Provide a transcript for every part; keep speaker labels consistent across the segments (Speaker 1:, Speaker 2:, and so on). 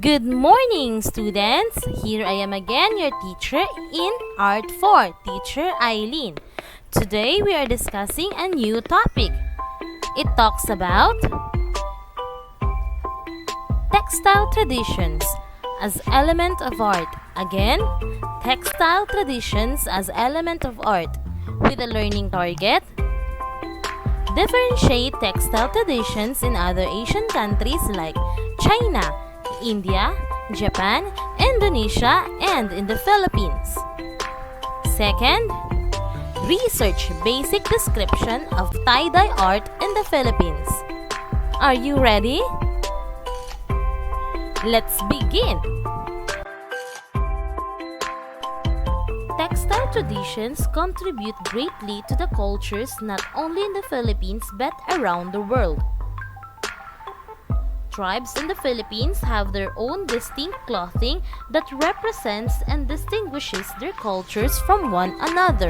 Speaker 1: Good morning, students! Here I am again, your teacher in Art 4, Teacher Eileen. Today we are discussing a new topic. It talks about textile traditions as element of art. Again, textile traditions as element of art with a learning target. Differentiate textile traditions in other Asian countries like China, India, Japan, Indonesia, and in the Philippines. Second, research basic description of tie-dye art in the Philippines. Are you ready? Let's begin! Textile traditions contribute greatly to the cultures not only in the Philippines but around the world. Tribes in the Philippines have their own distinct clothing that represents and distinguishes their cultures from one another.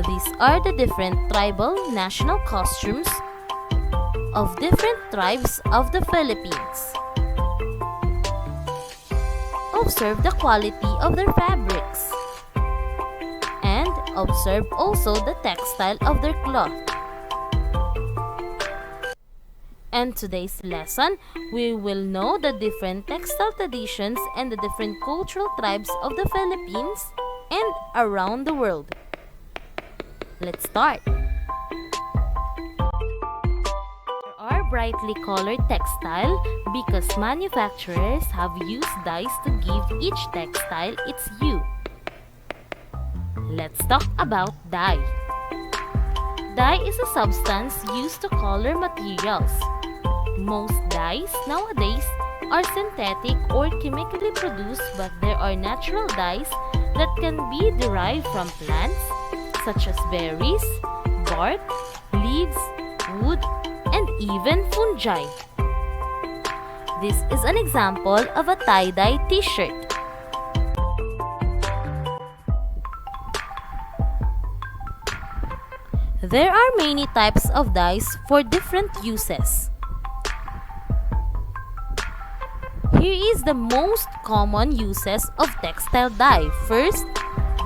Speaker 1: These are the different tribal national costumes of different tribes of the Philippines. Observe the quality of their fabrics and observe also the textile of their cloth. And today's lesson, we will know the different textile traditions and the different cultural tribes of the Philippines and around the world. Let's start. There are brightly colored textile because manufacturers have used dyes to give each textile its hue. Let's talk about dye. Dye is a substance used to color materials. Most dyes nowadays are synthetic or chemically produced, but there are natural dyes that can be derived from plants such as berries, bark, leaves, wood, and even fungi. This is an example of a tie-dye t-shirt. There are many types of dyes for different uses. Here is the most common uses of textile dye. First,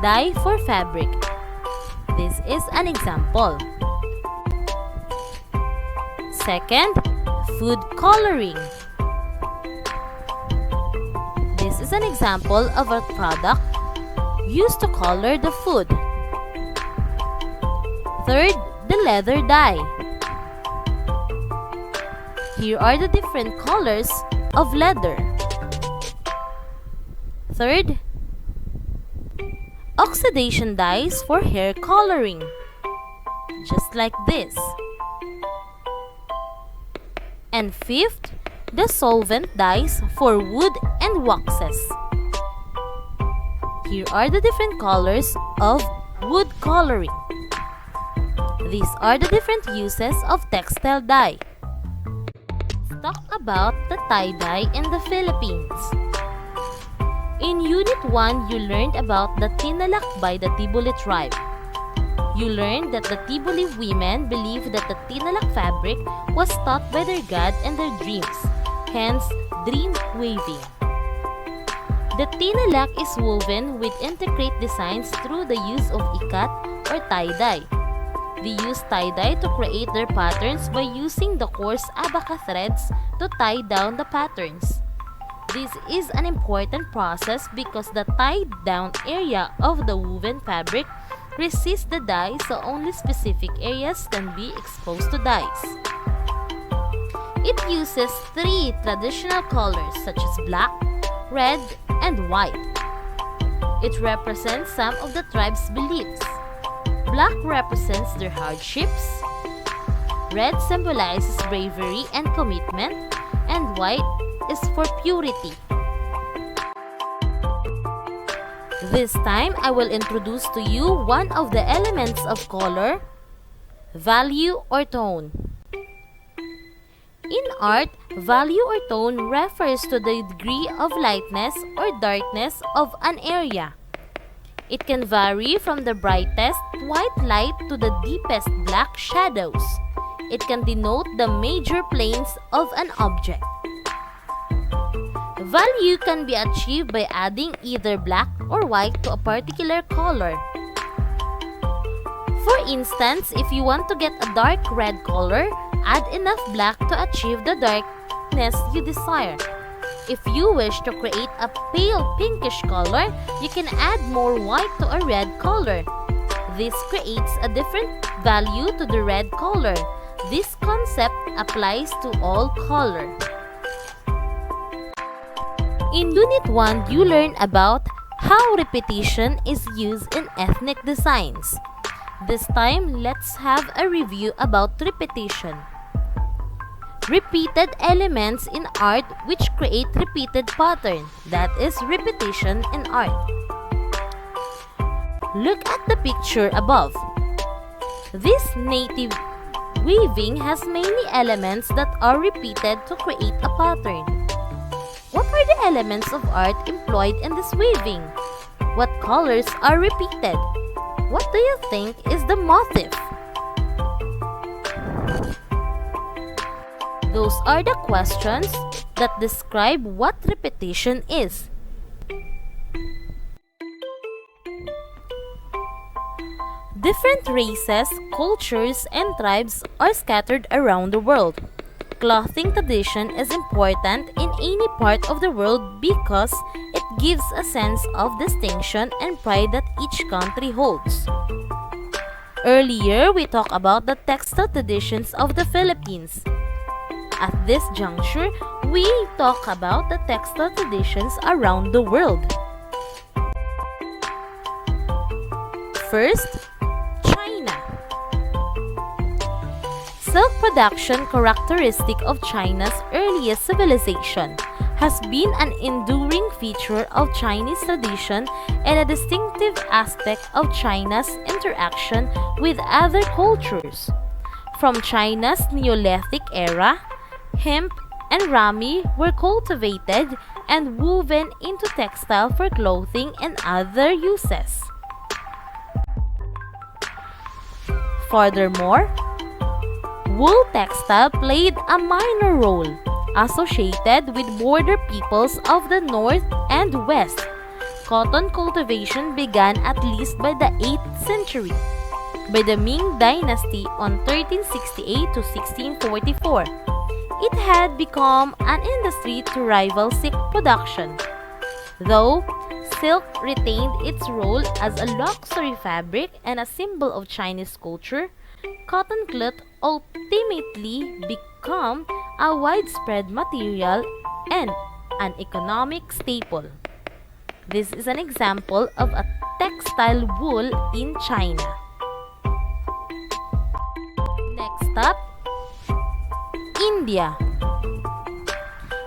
Speaker 1: dye for fabric. This is an example. Second, food coloring. This is an example of a product used to color the food. Third, the leather dye. Here are the different colors of leather. Third, oxidation dyes for hair coloring, just like this. And fifth, the solvent dyes for wood and waxes. Here are the different colors of wood coloring. These are the different uses of textile dye. Let's talk about the tie-dye in the Philippines. In Unit 1, you learned about the tinalak by the Tiboli tribe. You learned that the Tiboli women believed that the tinalak fabric was taught by their god in their dreams, hence dream weaving. The tinalak is woven with intricate designs through the use of ikat or tie-dye. They use tie-dye to create their patterns by using the coarse abaca threads to tie down the patterns. This is an important process because the tied-down area of the woven fabric resists the dye, so only specific areas can be exposed to dyes. It uses three traditional colors such as black, red, and white. It represents some of the tribe's beliefs. Black represents their hardships, red symbolizes bravery and commitment, and white is for purity. This time, I will introduce to you one of the elements of color, value or tone. In art, value or tone refers to the degree of lightness or darkness of an area. It can vary from the brightest white light to the deepest black shadows. It can denote the major planes of an object. Value can be achieved by adding either black or white to a particular color. For instance, if you want to get a dark red color, add enough black to achieve the darkness you desire. If you wish to create a pale pinkish color, you can add more white to a red color. This creates a different value to the red color. This concept applies to all color. In Unit 1, you learn about how repetition is used in ethnic designs. This time, let's have a review about repetition. Repeated elements in art which create repeated pattern. That is repetition in art. Look at the picture above. This native weaving has many elements that are repeated to create a pattern. What are the elements of art employed in this weaving? What colors are repeated? What do you think is the motif? Those are the questions that describe what repetition is. Different races, cultures, and tribes are scattered around the world. Clothing tradition is important in any part of the world because it gives a sense of distinction and pride that each country holds. Earlier, we talked about the textile traditions of the Philippines. At this juncture, we talk about the textile traditions around the world. First, China. Silk production, characteristic of China's earliest civilization, has been an enduring feature of Chinese tradition and a distinctive aspect of China's interaction with other cultures. From China's Neolithic era, hemp and ramie were cultivated and woven into textile for clothing and other uses. Furthermore, wool textile played a minor role associated with border peoples of the north and west. Cotton cultivation began at least by the 8th century, by the Ming Dynasty on 1368 to 1644. It had become an industry to rival silk production. Though silk retained its role as a luxury fabric and a symbol of Chinese culture, cotton cloth ultimately became a widespread material and an economic staple. This is an example of a textile wool in China. Next up, India.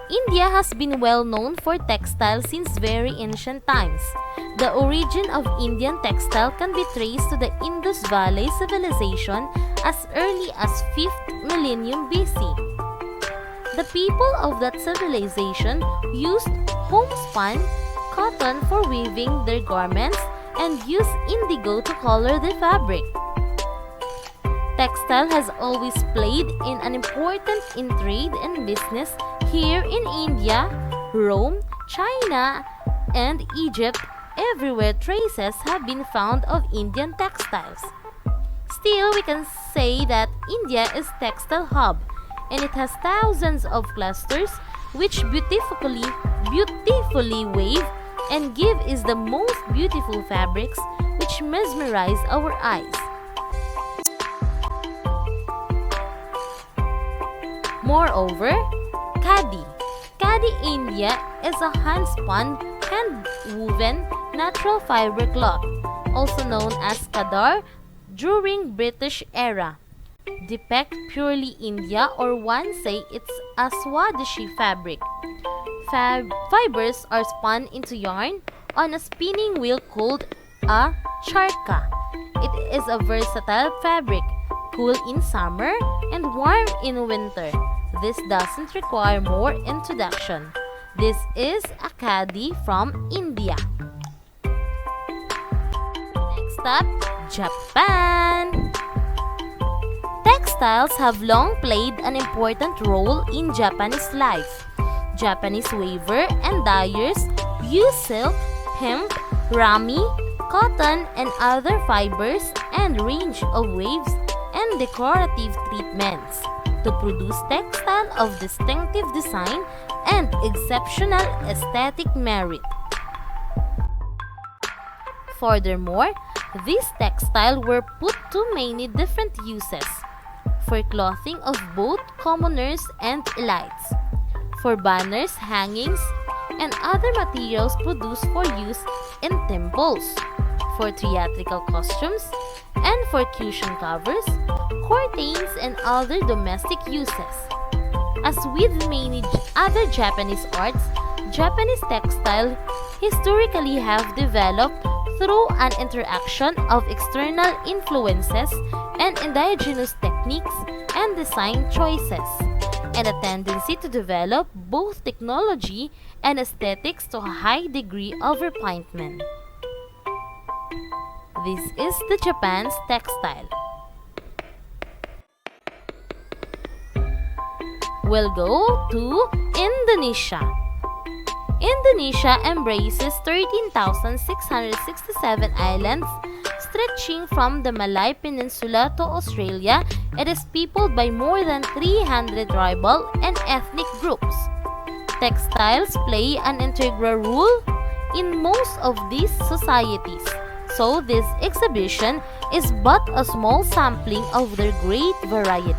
Speaker 1: India has been well known for textiles since very ancient times. The origin of Indian textile can be traced to the Indus Valley civilization as early as 5th millennium BC. The people of that civilization used homespun cotton for weaving their garments and used indigo to color the fabric. Textile has always played an important in trade and business here in India, Rome, China, and Egypt. Everywhere traces have been found of Indian textiles. Still, we can say that India is textile hub, and it has thousands of clusters which beautifully weave and give is the most beautiful fabrics which mesmerize our eyes. Moreover, Khadi. Khadi India is a hand-spun, hand-woven natural fiber cloth, also known as Khadar during British era. Depict purely India, or one say it's a Swadeshi fabric. Fibers are spun into yarn on a spinning wheel called a charka. It is a versatile fabric, cool in summer and warm in winter. This doesn't require more introduction. This is a khadi from India. Next up, Japan. Textiles have long played an important role in Japanese life. Japanese weaver and dyers use silk, hemp, rami, cotton, and other fibers and range of waves and decorative treatments to produce textile of distinctive design and exceptional aesthetic merit. Furthermore, these textiles were put to many different uses: for clothing of both commoners and elites, for banners, hangings, and other materials produced for use in temples, for theatrical costumes, and for cushion covers, curtains, and other domestic uses. As with many other Japanese arts, Japanese textile historically have developed through an interaction of external influences and indigenous techniques and design choices, and a tendency to develop both technology and aesthetics to a high degree of refinement. This is the Japan's textile. We'll go to Indonesia. Indonesia embraces 13,667 islands stretching from the Malay Peninsula to Australia. It is peopled by more than 300 tribal and ethnic groups. Textiles play an integral role in most of these societies, so this exhibition is but a small sampling of their great variety.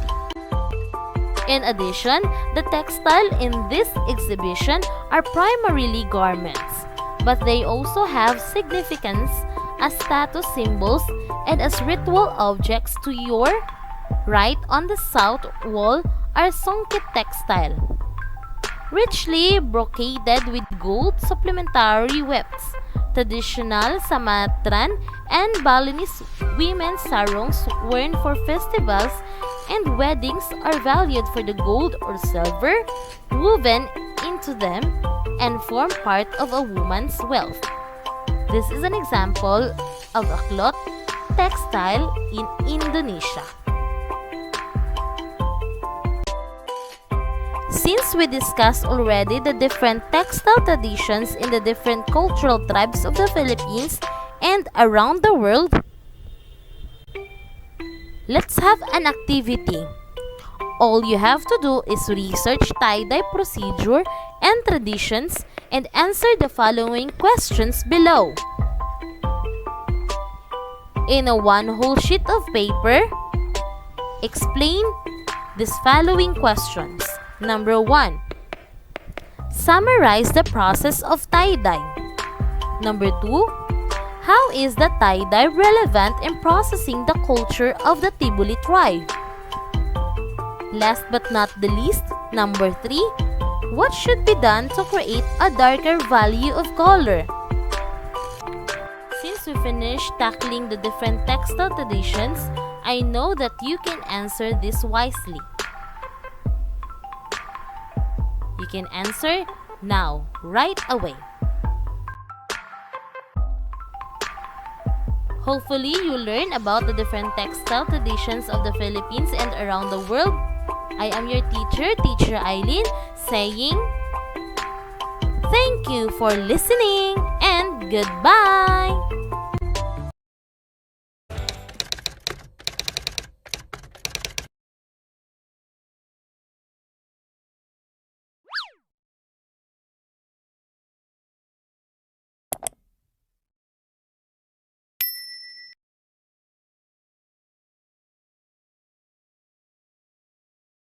Speaker 1: In addition, the textile in this exhibition are primarily garments, but they also have significance as status symbols and as ritual objects. To your right on the south wall are songket textile, richly brocaded with gold supplementary wefts. Traditional Sumatran and Balinese women's sarongs worn for festivals and weddings are valued for the gold or silver woven into them and form part of a woman's wealth. This is an example of a cloth textile in Indonesia. Since we discussed already the different textile traditions in the different cultural tribes of the Philippines and around the world, let's have an activity. All you have to do is research tie-dye procedure and traditions and answer the following questions below. In a one whole sheet of paper, explain these following questions. Number 1. Summarize the process of tie-dye. Number 2. How is the tie-dye relevant in processing the culture of the Tibuli tribe? Last but not the least, number 3. What should be done to create a darker value of color? Since we finished tackling the different textile traditions, I know that you can answer this wisely. You can answer now, right away. Hopefully, you learn about the different textile traditions of the Philippines and around the world. I am your teacher, Teacher Eileen, saying thank you for listening and goodbye!